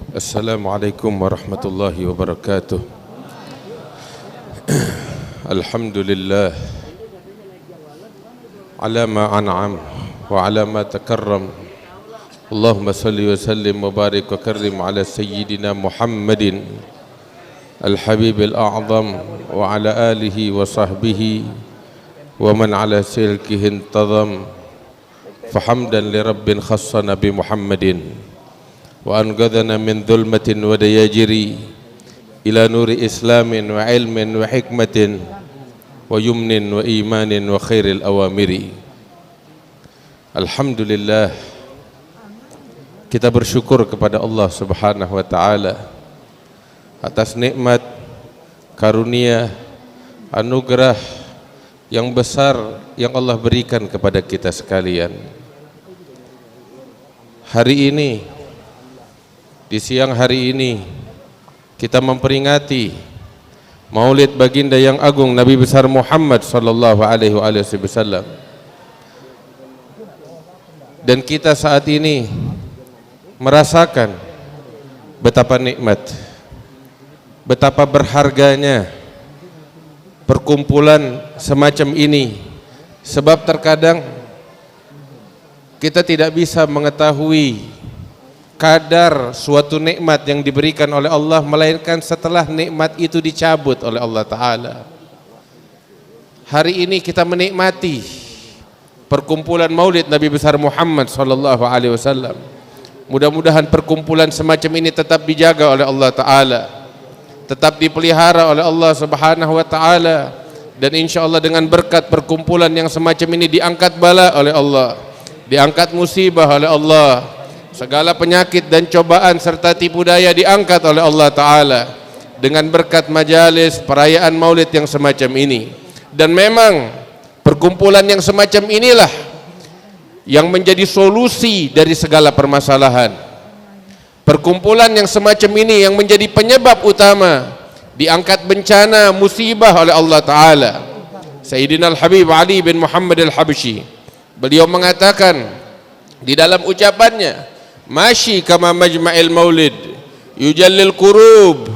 Assalamualaikum warahmatullahi wabarakatuh. Alhamdulillah ala ma an'am wa ala ma takarram. Allahumma salli wa sallim wa barik wa karrim ala sayyidina Muhammadin al-habib al-a'zam wa ala alihi wa sahbihi wa man ala silkihi intazam. Fahamdan li rabbin khassana bi Muhammadin wa anqadhana min dhulmatin wa dayajiri ila nuri islamin wa ilmin wa hikmatin wa yumnin wa imanin wa khairil awamiri. Alhamdulillah, kita bersyukur kepada Allah Subhanahu wa taala atas nikmat, karunia, anugerah yang besar yang Allah berikan kepada kita sekalian. Hari ini, di siang hari ini, kita memperingati Maulid baginda yang agung Nabi besar Muhammad sallallahu alaihi wasallam. Dan kita saat ini merasakan betapa nikmat, betapa berharganya perkumpulan semacam ini. Sebab terkadang kita tidak bisa mengetahui kadar suatu nikmat yang diberikan oleh Allah melainkan setelah nikmat itu dicabut oleh Allah Ta'ala. Hari ini kita menikmati perkumpulan Maulid Nabi besar Muhammad sallallahu alaihi wasallam. Mudah-mudahan perkumpulan semacam ini tetap dijaga oleh Allah Ta'ala, tetap dipelihara oleh Allah Subhanahu wa taala, dan insyaallah dengan berkat perkumpulan yang semacam ini diangkat bala oleh Allah, diangkat musibah oleh Allah, segala penyakit dan cobaan serta tipu daya diangkat oleh Allah Ta'ala dengan berkat majalis perayaan Maulid yang semacam ini. Dan memang perkumpulan yang semacam inilah yang menjadi solusi dari segala permasalahan. Perkumpulan yang semacam ini yang menjadi penyebab utama diangkat bencana musibah oleh Allah Ta'ala. Sayyidina Al-Habib Ali bin Muhammad Al-Habsyi, beliau mengatakan di dalam ucapannya, Mashi kama majma'il maulid yujallil kurub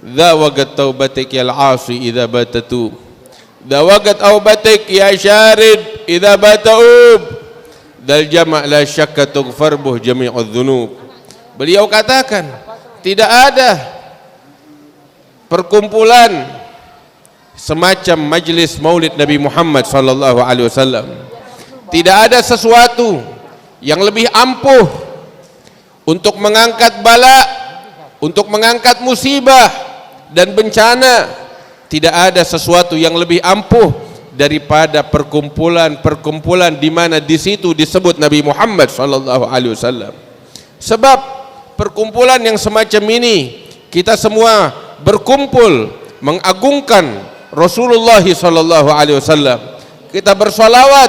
dhawagat taubatik ya al-asi idha batatu dhawagat aubatik ya syarid idha bata'ub dal jama' la syakka tughfarbuh jami'udh dhunub. Beliau katakan, tidak ada perkumpulan semacam majlis maulid Nabi Muhammad sallallahu alaihi wasallam. Tidak ada sesuatu yang lebih ampuh untuk mengangkat bala, untuk mengangkat musibah dan bencana. Tidak ada sesuatu yang lebih ampuh daripada perkumpulan di mana di situ disebut Nabi Muhammad sallallahu alaihi wasallam. Sebab perkumpulan yang semacam ini, kita semua berkumpul mengagungkan Rasulullah sallallahu alaihi wasallam. Kita bersolawat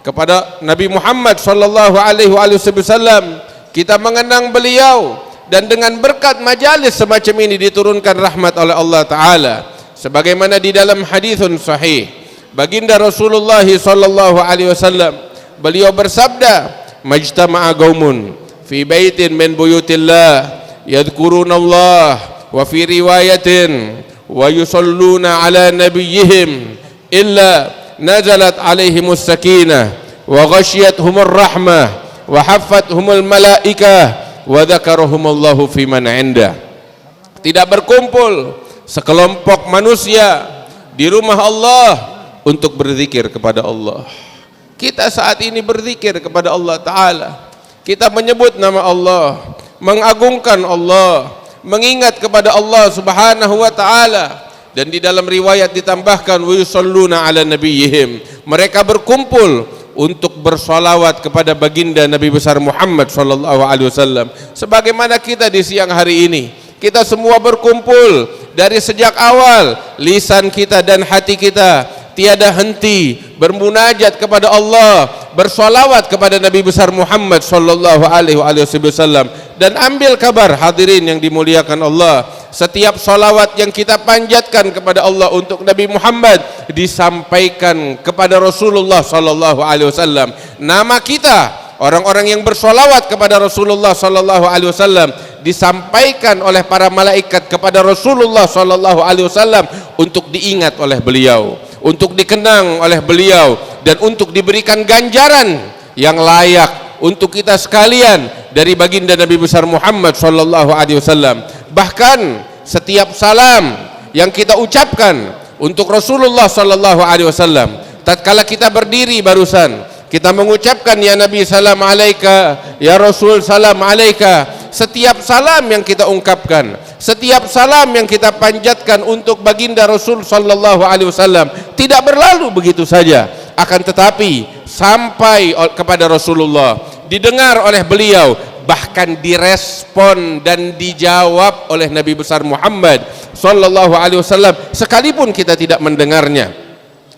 kepada Nabi Muhammad sallallahu alaihi wasallam. Kita mengenang beliau, dan dengan berkat majalis semacam ini diturunkan rahmat oleh Allah Ta'ala. Sebagaimana di dalam hadithun sahih, baginda Rasulullah sallallahu alaihi wasallam, beliau bersabda, majtama'a qaumun fi baitin min buyutillah yadhkuruna Allah wa fi riwayatin wa yusalluna ala nabiyyihim illa nazalat alaihimus sakinah wa ghashiyatuhumur rahmah wa haffathumul malaikah wa dzakarahumullahu fi man 'inda. Tidak berkumpul sekelompok manusia di rumah Allah untuk berzikir kepada Allah. Kita saat ini berzikir kepada Allah Ta'ala. Kita menyebut nama Allah, mengagungkan Allah, mengingat kepada Allah Subhanahu wa taala. Dan di dalam riwayat ditambahkan wa yusalluna ala nabiyyihim. Mereka berkumpul untuk bersolawat kepada baginda Nabi besar Muhammad sallallahu alaihi wasallam. Sebagaimana kita di siang hari ini, kita semua berkumpul dari sejak awal, lisan kita dan hati kita tiada henti bermunajat kepada Allah, bersolawat kepada Nabi besar Muhammad sallallahu alaihi wasallam. Dan ambil kabar hadirin yang dimuliakan Allah, setiap solawat yang kita panjatkan kepada Allah untuk Nabi Muhammad disampaikan kepada Rasulullah sallallahu alaihi wasallam. Nama kita, orang-orang yang bersolawat kepada Rasulullah sallallahu alaihi wasallam, disampaikan oleh para malaikat kepada Rasulullah sallallahu alaihi wasallam untuk diingat oleh beliau, untuk dikenang oleh beliau, dan untuk diberikan ganjaran yang layak untuk kita sekalian dari baginda Nabi besar Muhammad sallallahu alaihi wasallam. Bahkan setiap salam yang kita ucapkan untuk Rasulullah sallallahu alaihi wasallam, tatkala kita berdiri barusan kita mengucapkan ya Nabi salam alaika, ya Rasul salam alaika. Setiap salam yang kita ungkapkan, setiap salam yang kita panjatkan untuk baginda Rasul sallallahu alaihi wasallam tidak berlalu begitu saja, akan tetapi sampai kepada Rasulullah, didengar oleh beliau, bahkan direspon dan dijawab oleh Nabi besar Muhammad sallallahu alaihi wasallam sekalipun kita tidak mendengarnya.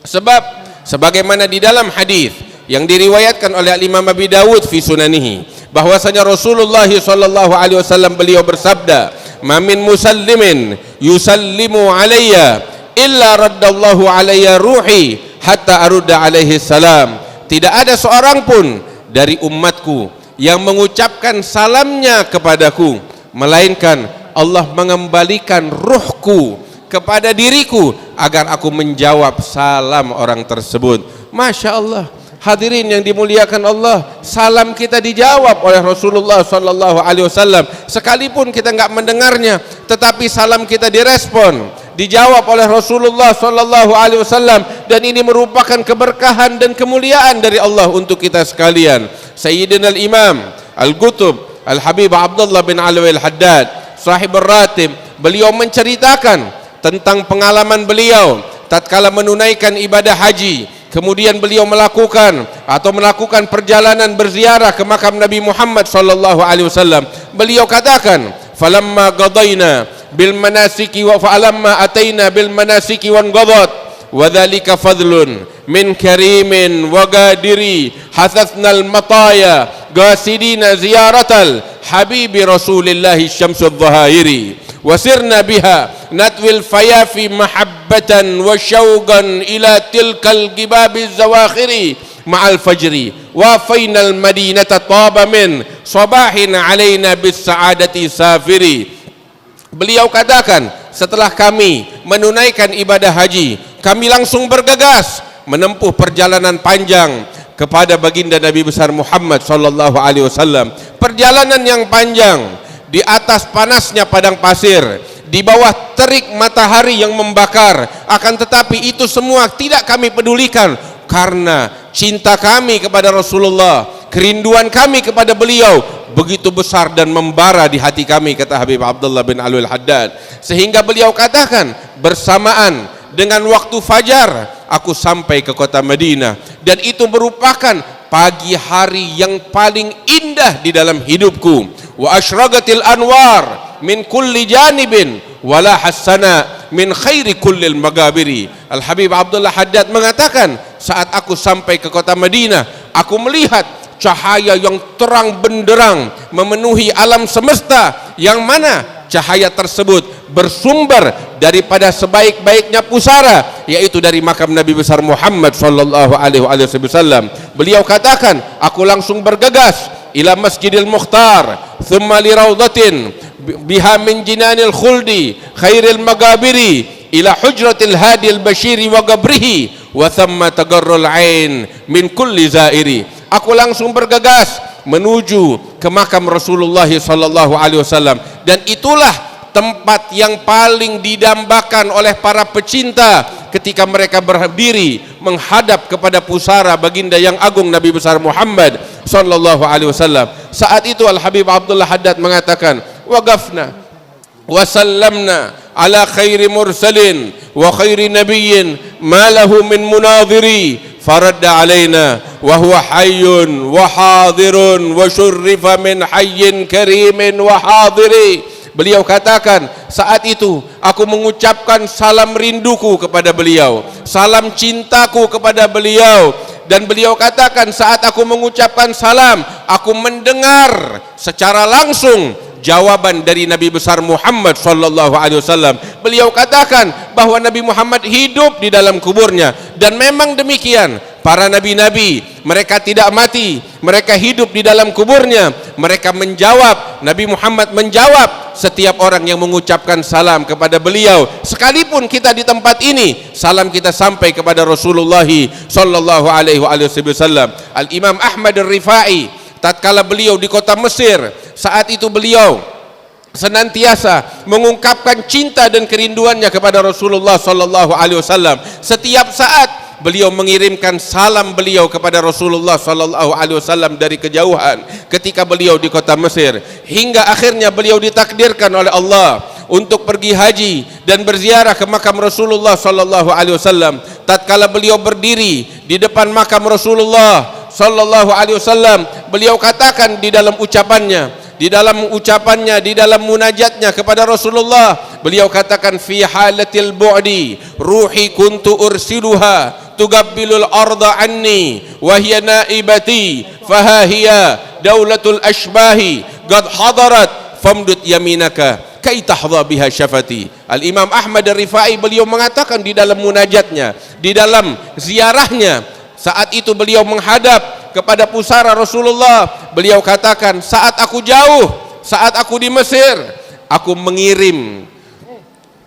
Sebab sebagaimana di dalam hadis yang diriwayatkan oleh Imam Abi Dawud fi sunanihi, bahwasanya Rasulullah sallallahu alaihi wasallam beliau bersabda, "Ma min musallimin yusallimu alayya illa raddallahu alayya ruhi hatta arudda alaihi salam." Tidak ada seorang pun dari umatku yang mengucapkan salamnya kepadaku, melainkan Allah mengembalikan ruhku kepada diriku agar aku menjawab salam orang tersebut. Masya Allah. Hadirin yang dimuliakan Allah, salam kita dijawab oleh Rasulullah sallallahu alaihi wasallam sekalipun kita enggak mendengarnya, tetapi salam kita direspon, dijawab oleh Rasulullah sallallahu alaihi wasallam, dan ini merupakan keberkahan dan kemuliaan dari Allah untuk kita sekalian. Sayyidina al-Imam Al-Qutb Al-Habib Abdullah bin Alwi Al-Haddad sahib ar-Ratib, beliau menceritakan tentang pengalaman beliau tatkala menunaikan ibadah haji. Kemudian beliau melakukan perjalanan berziarah ke makam Nabi Muhammad sallallahu alaihi wasallam. Beliau katakan, "Falamma qadaina bil manasiki wa falamma ataina bil manasiki wan qadat wa dzalika fadlun min karimin wa gadiri hasathna al mataya qasidina ziyaratal habibi Rasulillah syamsudz dhahiri wa sirna biha natwil fayafi mahabbatan wa syauqan ila tilkal gibabiz zawakhiri ma'al fajri wa fainal madinata taba min sabahin alaina bis sa'adati safiri." Beliau katakan, setelah kami menunaikan ibadah haji, kami langsung bergegas menempuh perjalanan panjang kepada baginda Nabi besar Muhammad sallallahu alaihi wasallam. Perjalanan yang panjang di atas panasnya padang pasir, di bawah terik matahari yang membakar, akan tetapi itu semua tidak kami pedulikan karena cinta kami kepada Rasulullah, kerinduan kami kepada beliau begitu besar dan membara di hati kami, kata Habib Abdullah bin Alwi Al-Haddad, sehingga beliau katakan, bersamaan dengan waktu fajar aku sampai ke kota Madinah, dan itu merupakan pagi hari yang paling indah di dalam hidupku. Wa asyraqatil anwar min kulli janibin wala hassana min khairi kullil magabiri. Al-Habib Abdullah Haddad mengatakan, saat aku sampai ke kota Madinah, aku melihat cahaya yang terang benderang memenuhi alam semesta, yang mana cahaya tersebut bersumber daripada sebaik-baiknya pusara, yaitu dari makam Nabi besar Muhammad sallallahu alaihi wasallam. Beliau katakan, aku langsung bergegas ila Masjidil Mukhtar, thumma li raudatin biha min jinanil khuldi khairil magabiri ila hujratil hadil bashiri wa qabrihi wa thamma tagarrul ain min kulli zairi. Aku langsung bergegas menuju ke makam Rasulullah sallallahu alaihi wasallam, dan itulah tempat yang paling didambakan oleh para pecinta ketika mereka berdiri menghadap kepada pusara baginda yang agung Nabi besar Muhammad sallallahu alaihi wasallam. Saat itu Al-Habib Abdullah Haddad mengatakan, waqafna wa sallamna ala khairi mursalin wa khairi nabiyyin ma lahu min munadhiri faradda alaina wa huwa hayyun wa hadirun wa syurrifa min hayyin karimin wa hadiri. Beliau katakan, saat itu aku mengucapkan salam rinduku kepada beliau, salam cintaku kepada beliau, dan beliau katakan, saat aku mengucapkan salam, aku mendengar secara langsung jawaban dari Nabi besar Muhammad sallallahu alaihi wasallam. Beliau katakan bahwa Nabi Muhammad hidup di dalam kuburnya, dan memang demikian para nabi-nabi, mereka tidak mati, mereka hidup di dalam kuburnya. Mereka menjawab, Nabi Muhammad menjawab setiap orang yang mengucapkan salam kepada beliau. Sekalipun kita di tempat ini, salam kita sampai kepada Rasulullah sallallahu alaihi wasallam. Al-Imam Ahmad Ar-Rifai, tatkala beliau di kota Mesir, saat itu beliau senantiasa mengungkapkan cinta dan kerinduannya kepada Rasulullah sallallahu alaihi wasallam. Setiap saat beliau mengirimkan salam beliau kepada Rasulullah sallallahu alaihi wasallam dari kejauhan ketika beliau di kota Mesir, hingga akhirnya beliau ditakdirkan oleh Allah untuk pergi haji dan berziarah ke makam Rasulullah sallallahu alaihi wasallam. Tatkala beliau berdiri di depan makam Rasulullah sallallahu alaihi wasallam, beliau katakan di dalam ucapannya, di dalam munajatnya kepada Rasulullah, beliau katakan, fi halatil bu'di ruhi kuntu ursiluha tugabbilul arda anni wa hiya naibati faha hiya daulatul ashbahi qad hadarat famdud yaminaka kai tahdha biha syafati. Al-Imam Ahmad Ar-Rifai beliau mengatakan di dalam munajatnya, di dalam ziarahnya, saat itu beliau menghadap kepada pusara Rasulullah, beliau katakan, saat aku jauh, saat aku di Mesir, aku mengirim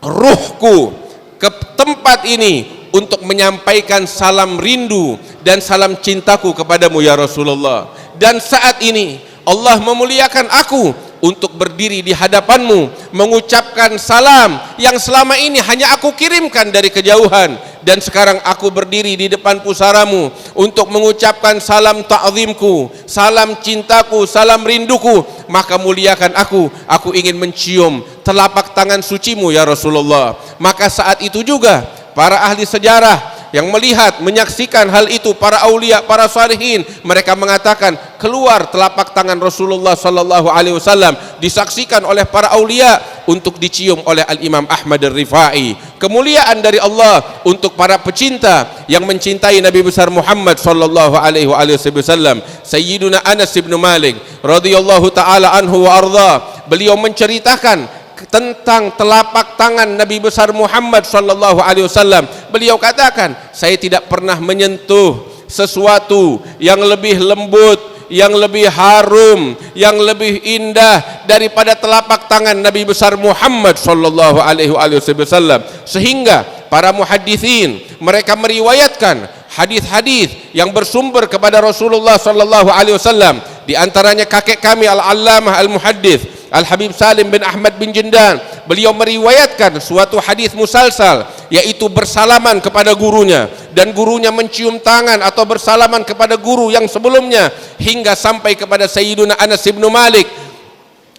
ruhku ke tempat ini untuk menyampaikan salam rindu dan salam cintaku kepadamu ya Rasulullah. Dan saat ini Allah memuliakan aku untuk berdiri di hadapanmu, mengucapkan salam yang selama ini hanya aku kirimkan dari kejauhan, dan sekarang aku berdiri di depan pusaramu untuk mengucapkan salam ta'zimku, salam cintaku, salam rinduku. Maka muliakan aku ingin mencium telapak tangan sucimu ya Rasulullah. Maka saat itu juga para ahli sejarah yang melihat, menyaksikan hal itu, para aulia, para salihin, mereka mengatakan, keluar telapak tangan Rasulullah sallallahu alaihi wasallam, disaksikan oleh para aulia untuk dicium oleh Al-Imam Ahmad Ar-Rifai. Kemuliaan dari Allah untuk para pecinta yang mencintai Nabi besar Muhammad sallallahu alaihi wasallam. Sayyiduna Anas bin Malik radhiyallahu taala anhu wa arda, beliau menceritakan tentang telapak tangan Nabi besar Muhammad sallallahu alaihi wasallam. Beliau katakan, saya tidak pernah menyentuh sesuatu yang lebih lembut, yang lebih harum, yang lebih indah daripada telapak tangan Nabi besar Muhammad sallallahu alaihi wasallam. Sehingga para muhadditsin mereka meriwayatkan hadis-hadis yang bersumber kepada Rasulullah sallallahu alaihi wasallam. Di antaranya kakek kami Al-Allamah Al-Muhaddits Al-Habib Salim bin Ahmad bin Jindan, beliau meriwayatkan suatu hadis musalsal, yaitu bersalaman kepada gurunya, dan gurunya mencium tangan atau bersalaman kepada guru yang sebelumnya, hingga sampai kepada Sayyiduna Anas bin Malik.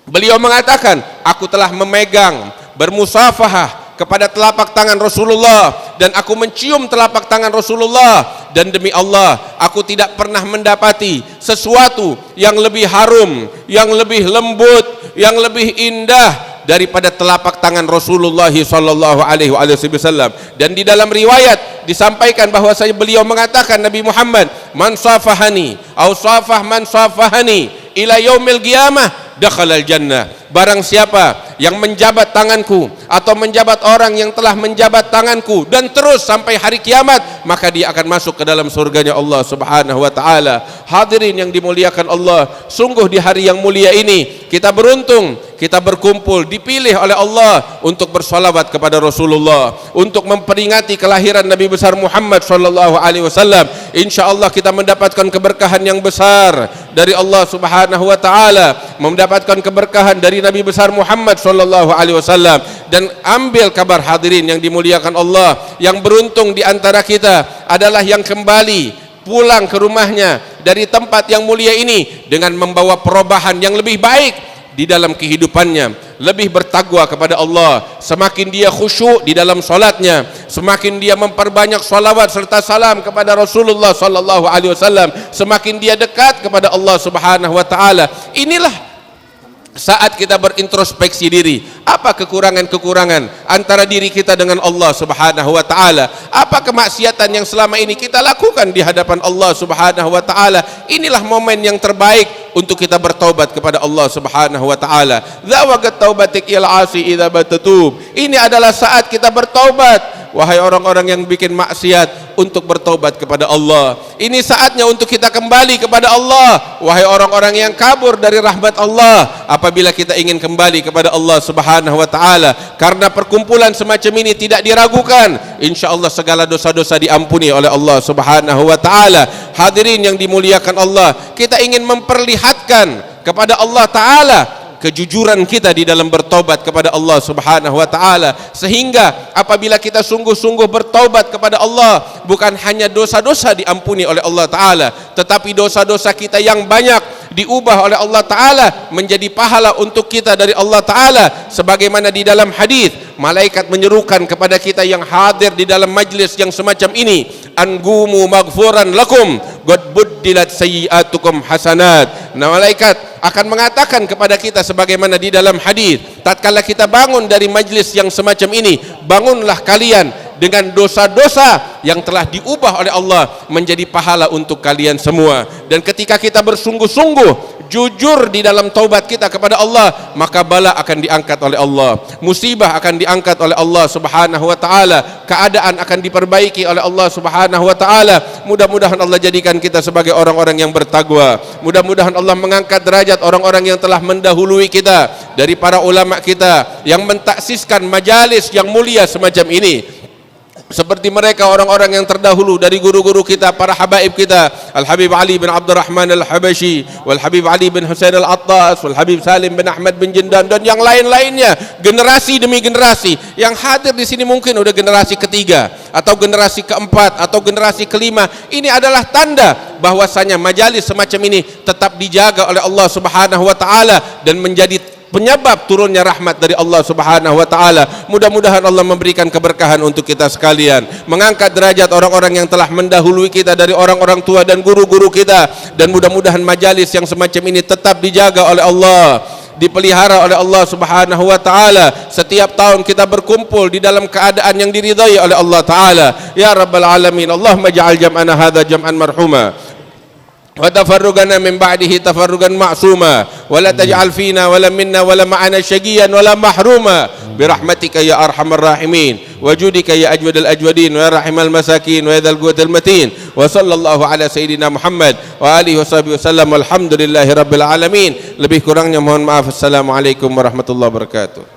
Beliau mengatakan, aku telah memegang, bermusafahah kepada telapak tangan Rasulullah, dan aku mencium telapak tangan Rasulullah, dan demi Allah aku tidak pernah mendapati sesuatu yang lebih harum, yang lebih lembut, yang lebih indah daripada telapak tangan Rasulullah sallallahu alaihi wasallam. Dan di dalam riwayat disampaikan bahwasanya beliau mengatakan, Nabi Muhammad, man safahani au safah man safahani ila yaumil qiyamah dakhalal jannah. Barang siapa yang menjabat tanganku atau menjabat orang yang telah menjabat tanganku dan terus sampai hari kiamat, maka dia akan masuk ke dalam surganya Allah Subhanahu wa taala. Hadirin yang dimuliakan Allah, sungguh di hari yang mulia ini kita beruntung, kita berkumpul, dipilih oleh Allah untuk bersolawat kepada Rasulullah, untuk memperingati kelahiran Nabi besar Muhammad sallallahu alaihi wasallam. Insyaallah kita mendapatkan keberkahan yang besar dari Allah Subhanahu wa taala, mendapatkan keberkahan dari Nabi besar Muhammad sallallahu alaihi wasallam. Dan ambil kabar hadirin yang dimuliakan Allah, yang beruntung di antara kita adalah yang kembali pulang ke rumahnya dari tempat yang mulia ini dengan membawa perubahan yang lebih baik di dalam kehidupannya, lebih bertakwa kepada Allah. Semakin dia khusyuk di dalam solatnya, semakin dia memperbanyak salawat serta salam kepada Rasulullah sallallahu alaihi wasallam, semakin dia dekat kepada Allah Subhanahu wa taala. Inilah saat kita berintrospeksi diri, apa kekurangan-kekurangan antara diri kita dengan Allah Subhanahu wa taala, apa kemaksiatan yang selama ini kita lakukan di hadapan Allah Subhanahu wa taala. Inilah momen yang terbaik untuk kita bertaubat kepada Allah Subhanahu wa taala. Zawaqat taubatik il asi idza batatub. Ini adalah saat kita bertaubat. wahai orang-orang yang bikin maksiat, untuk bertobat kepada Allah. Ini saatnya untuk kita kembali kepada Allah, wahai orang-orang yang kabur dari rahmat Allah. Apabila kita ingin kembali kepada Allah Subhanahu wa taala, karena perkumpulan semacam ini tidak diragukan, insyaallah segala dosa-dosa diampuni oleh Allah Subhanahu wa taala. Hadirin yang dimuliakan Allah, kita ingin memperlihatkan kepada Allah taala kejujuran kita di dalam bertobat kepada Allah Subhanahu wa taala, sehingga apabila kita sungguh-sungguh bertobat kepada Allah, bukan hanya dosa-dosa diampuni oleh Allah taala, tetapi dosa-dosa kita yang banyak diubah oleh Allah taala menjadi pahala untuk kita dari Allah taala, sebagaimana di dalam hadis malaikat menyerukan kepada kita yang hadir di dalam majlis yang semacam ini, angumu maghfuran lakum qad buddilat sayyi'atukum hasanat. Nah, malaikat akan mengatakan kepada kita sebagaimana di dalam hadis, tatkala kita bangun dari majlis yang semacam ini, bangunlah kalian dengan dosa-dosa yang telah diubah oleh Allah menjadi pahala untuk kalian semua. Dan ketika kita bersungguh-sungguh jujur di dalam taubat kita kepada Allah, maka bala akan diangkat oleh Allah, musibah akan diangkat oleh Allah Subhanahu wa taala, keadaan akan diperbaiki oleh Allah Subhanahu wa taala. Mudah-mudahan Allah jadikan kita sebagai orang-orang yang bertakwa. Mudah-mudahan Allah mengangkat derajat orang-orang yang telah mendahului kita, dari para ulama kita yang mentaksiskan majalis yang mulia semacam ini, seperti mereka orang-orang yang terdahulu dari guru-guru kita, para habaib kita, Al-Habib Ali bin Abdurrahman Al-Habashi, Wal-Habib Ali bin Husain Al-Attas, Wal-Habib Salim bin Ahmad bin Jindan, dan yang lain-lainnya. Generasi demi generasi yang hadir di sini mungkin udah generasi ketiga atau generasi keempat atau generasi kelima. Ini adalah tanda bahwasanya majalis semacam ini tetap dijaga oleh Allah Subhanahu wa taala dan menjadi penyebab turunnya rahmat dari Allah Subhanahu wa taala. Mudah-mudahan Allah memberikan keberkahan untuk kita sekalian, mengangkat derajat orang-orang yang telah mendahului kita dari orang-orang tua dan guru-guru kita, dan mudah-mudahan majalis yang semacam ini tetap dijaga oleh Allah, dipelihara oleh Allah Subhanahu wa taala. Setiap tahun kita berkumpul di dalam keadaan yang diridhai oleh Allah taala. Ya rabbal alamin, Allahumma ja'al jam'ana hadza jam'an marhuma wa tafarrugana min ba'dihi tafarrugan ma'suma wa la taj'al fina wa la minna wa la ma'ana syaqiyan wa la mahruma birahmatika ya arhamar rahimin wa judika ya ajwadal ajwadin wa ya rahimal masakin wa ya dzal quwwatil matin wa sallallahu ala sayidina Muhammad wa alihi washabihi wasallam walhamdulillahi rabbil alamin. Lebih kurangnya mohon maaf. Assalamualaikum warahmatullahi wabarakatuh.